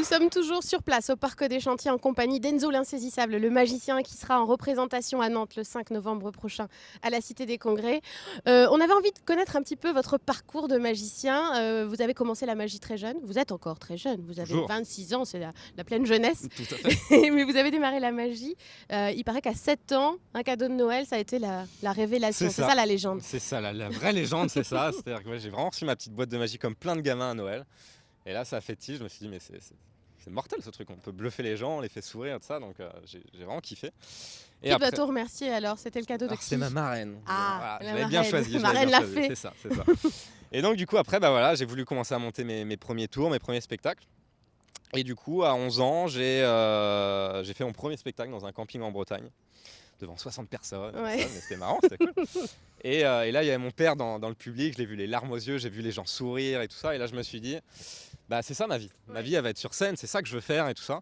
sommes toujours sur place au Parc des Chantiers en compagnie d'Enzo l'Insaisissable, le magicien qui sera en représentation à Nantes le 5 novembre prochain à la Cité des Congrès. On avait envie de connaître un petit peu votre parcours de magicien. Vous avez commencé la magie très jeune, vous êtes encore très jeune, vous avez Toujours. 26 ans, c'est la pleine jeunesse. Tout à fait. Mais vous avez démarré la magie. Il paraît qu'à 7 ans, un cadeau de Noël, ça a été la révélation. C'est ça la légende. C'est ça, la vraie légende, c'est ça. C'est-à-dire que j'ai vraiment reçu ma petite boîte de magie comme plein de gamins à Noël. Et là, ça a fait tilt. Je me suis dit, mais c'est mortel ce truc. On peut bluffer les gens, on les fait sourire, tout ça. Donc, j'ai vraiment kiffé. Et qui doit-on remercier alors? C'était le cadeau de qui? C'est ma marraine. Ah, voilà, je l'avais bien choisi. La marraine l'a fait. C'est ça. Et donc, du coup, après, j'ai voulu commencer à monter mes premiers tours, mes premiers spectacles. Et du coup, à 11 ans, j'ai fait mon premier spectacle dans un camping en Bretagne, devant 60 personnes. Ouais. Mais c'était marrant, c'était cool. Et là, il y avait mon père dans le public, je l'ai vu les larmes aux yeux, j'ai vu les gens sourire et tout ça. Et là, je me suis dit, c'est ça ma vie. Ma vie, elle va être sur scène, c'est ça que je veux faire et tout ça.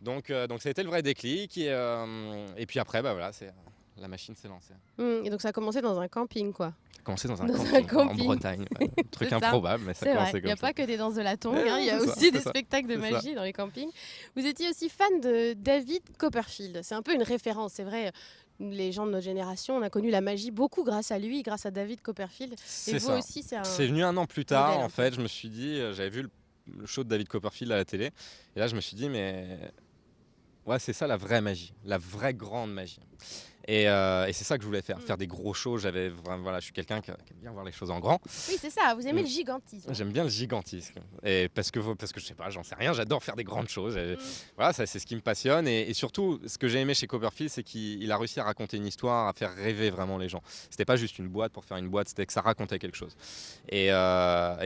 Donc ça a été le vrai déclic. Et puis après, la machine s'est lancée. Et donc ça a commencé dans un camping, quoi. Commencé dans un camping en Bretagne. Un truc improbable, mais ça a commencé comme ça. Il n'y a pas que des danses de la tongue, il y a aussi des spectacles de magie dans les campings. Vous étiez aussi fan de David Copperfield. C'est un peu une référence, c'est vrai. Les gens de notre génération, on a connu la magie beaucoup grâce à lui, grâce à David Copperfield. Et vous aussi, c'est venu un an plus tard, modèle, en fait. Je me suis dit, j'avais vu le show de David Copperfield à la télé. Et là, je me suis dit, mais ouais, c'est ça la vraie magie, la vraie grande magie. Et c'est ça que je voulais faire des gros shows. Je suis quelqu'un qui aime bien voir les choses en grand. Oui, c'est ça, vous aimez le gigantisme. J'aime bien le gigantisme. Et parce que je sais pas, j'en sais rien, j'adore faire des grandes choses. Voilà, c'est ce qui me passionne. Et surtout, ce que j'ai aimé chez Copperfield, c'est qu'il a réussi à raconter une histoire, à faire rêver vraiment les gens. C'était pas juste une boîte pour faire une boîte, c'était que ça racontait quelque chose. Et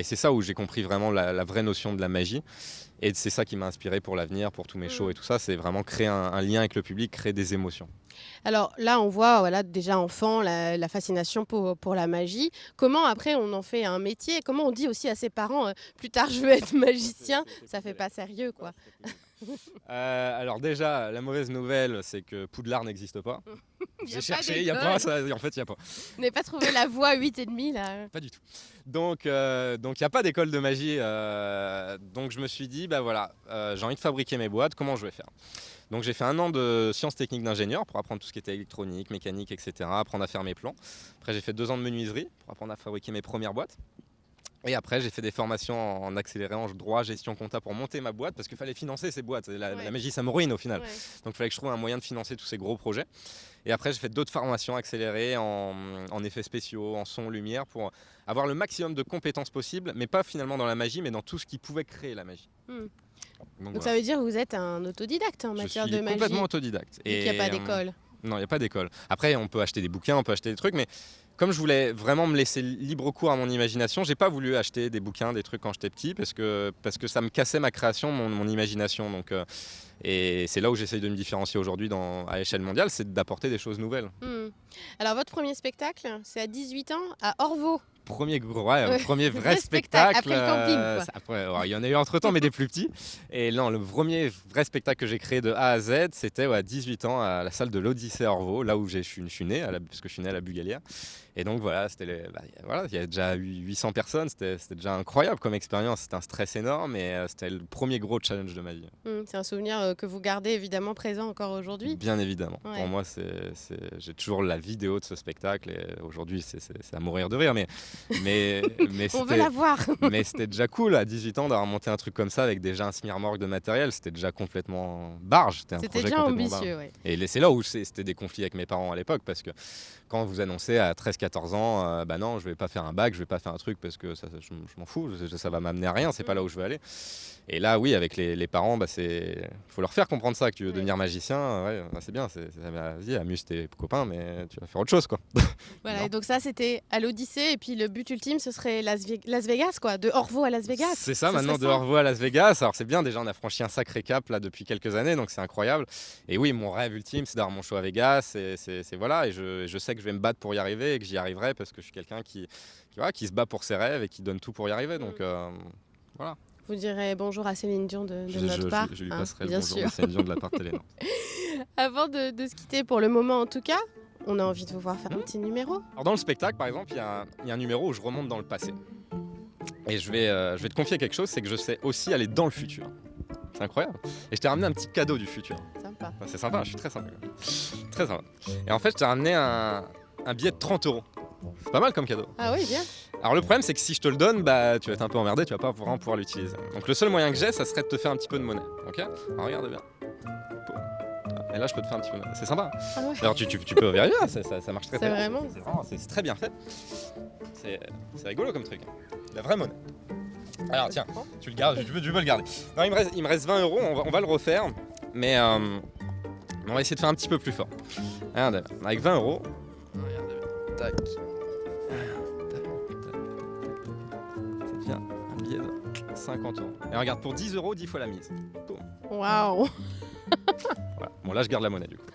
c'est ça où j'ai compris vraiment la vraie notion de la magie. Et c'est ça qui m'a inspiré pour l'avenir, pour tous mes shows et tout ça. C'est vraiment créer un lien avec le public, créer des émotions. Alors là, on voit déjà enfant la fascination pour la magie. Comment après on en fait un métier? Comment on dit aussi à ses parents plus tard je veux être magicien? Ça fait pas sérieux, quoi. Alors déjà, la mauvaise nouvelle, c'est que Poudlard n'existe pas. J'ai cherché, il n'y a pas ça. En fait, il n'y a pas. Vous n'avez pas trouvé la voie 8,5 là? Pas du tout. Donc il n'y a pas d'école de magie. Donc je me suis dit, j'ai envie de fabriquer mes boîtes, comment je vais faire? Donc j'ai fait 1 an de sciences techniques d'ingénieur pour apprendre tout ce qui était électronique, mécanique, etc. Apprendre à faire mes plans. Après j'ai fait 2 ans de menuiserie pour apprendre à fabriquer mes premières boîtes. Et après, j'ai fait des formations en accéléré, en droit, gestion, compta pour monter ma boîte parce qu'il fallait financer ces boîtes. La magie, ça me ruine au final. Ouais. Donc il fallait que je trouve un moyen de financer tous ces gros projets. Et après, j'ai fait d'autres formations accélérées en effets spéciaux, en son, lumière pour avoir le maximum de compétences possibles, mais pas finalement dans la magie, mais dans tout ce qui pouvait créer la magie. Donc voilà. Ça veut dire que vous êtes un autodidacte en matière de magie? Je suis complètement autodidacte. Et il n'y a pas d'école? Non, il n'y a pas d'école. Après, on peut acheter des bouquins, on peut acheter des trucs, mais comme je voulais vraiment me laisser libre cours à mon imagination, j'ai pas voulu acheter des bouquins, des trucs quand j'étais petit, parce que ça me cassait ma création, mon imagination. Donc, et c'est là où j'essaye de me différencier aujourd'hui à l'échelle mondiale, c'est d'apporter des choses nouvelles. Alors, votre premier spectacle, c'est à 18 ans, à Orvaux. Premier vrai spectacle. Après le camping, quoi. Après, il y en a eu entre-temps, mais des plus petits. Et non, le premier vrai spectacle que j'ai créé de A à Z, c'était à 18 ans à la salle de l'Odyssée à Orvaux, là où je suis né, parce que je suis né à la Bugalière. Et donc voilà, il y a déjà 800 personnes, c'était déjà incroyable comme expérience. C'était un stress énorme et c'était le premier gros challenge de ma vie. C'est un souvenir que vous gardez évidemment présent encore aujourd'hui? Bien évidemment. Ouais. Pour moi, j'ai toujours la vidéo de ce spectacle et aujourd'hui, c'est à mourir de rire. Mais on veut la voir. Mais c'était déjà cool à 18 ans d'avoir monté un truc comme ça avec déjà un semi-remorque de matériel. C'était déjà complètement barge. C'était déjà ambitieux, ouais. Et c'est là où c'était des conflits avec mes parents à l'époque parce que quand vous annoncez à 13-14 ans, non, je vais pas faire un bac, je vais pas faire un truc parce que je m'en fous, ça va m'amener à rien, c'est pas là où je veux aller. Et là, oui, avec les parents, faut leur faire comprendre ça, que tu veux devenir magicien, c'est bien, vas-y, amuse tes copains, mais tu vas faire autre chose, quoi. Voilà, et donc ça, c'était à l'Odyssée, et puis le but ultime, ce serait Las Vegas, quoi, de Orvaux à Las Vegas. C'est ça, maintenant, de Orvaux à Las Vegas. Alors c'est bien, déjà, on a franchi un sacré cap là depuis quelques années, donc c'est incroyable. Et oui, mon rêve ultime, c'est d'avoir mon show à Vegas, voilà, et je sais que je vais me battre pour y arriver et que j'y arriverai parce que je suis quelqu'un qui se bat pour ses rêves et qui donne tout pour y arriver, donc voilà. Vous direz bonjour à Céline Dion de notre part. Je lui passerai le bonjour à Céline Dion de la part de Télé. Avant de se quitter pour le moment en tout cas, on a envie de vous voir faire un petit numéro. Alors dans le spectacle par exemple, il y a un numéro où je remonte dans le passé. Et je vais te confier quelque chose, c'est que je sais aussi aller dans le futur. C'est incroyable. Et je t'ai ramené un petit cadeau du futur. Sympa. Enfin, c'est sympa, je suis très sympa. Très sympa. Et en fait, je t'ai ramené un billet de 30 €. C'est pas mal comme cadeau. Ah oui, bien. Alors le problème, c'est que si je te le donne, bah tu vas être un peu emmerdé, tu vas pas vraiment pouvoir l'utiliser. Donc le seul moyen que j'ai, ça serait de te faire un petit peu de monnaie. Ok? Alors regarde bien. Et là, je peux te faire un petit peu de monnaie. C'est sympa. Ah ouais. Alors tu peux vérifier, ça marche très C'est bien. vraiment- C'est très bien fait. C'est rigolo comme truc. La vraie monnaie. Alors tiens, tu le gardes, tu peux le garder. Non, il me reste 20 €, on va le refaire, mais on va essayer de faire un petit peu plus fort. Regardez, avec 20 €, regardez, tac, tac, tac, ça devient un billet de 50 €. Et regarde, pour 10 €, 10 fois la mise. Boum. Waouh. Voilà. Bon là, je garde la monnaie du coup.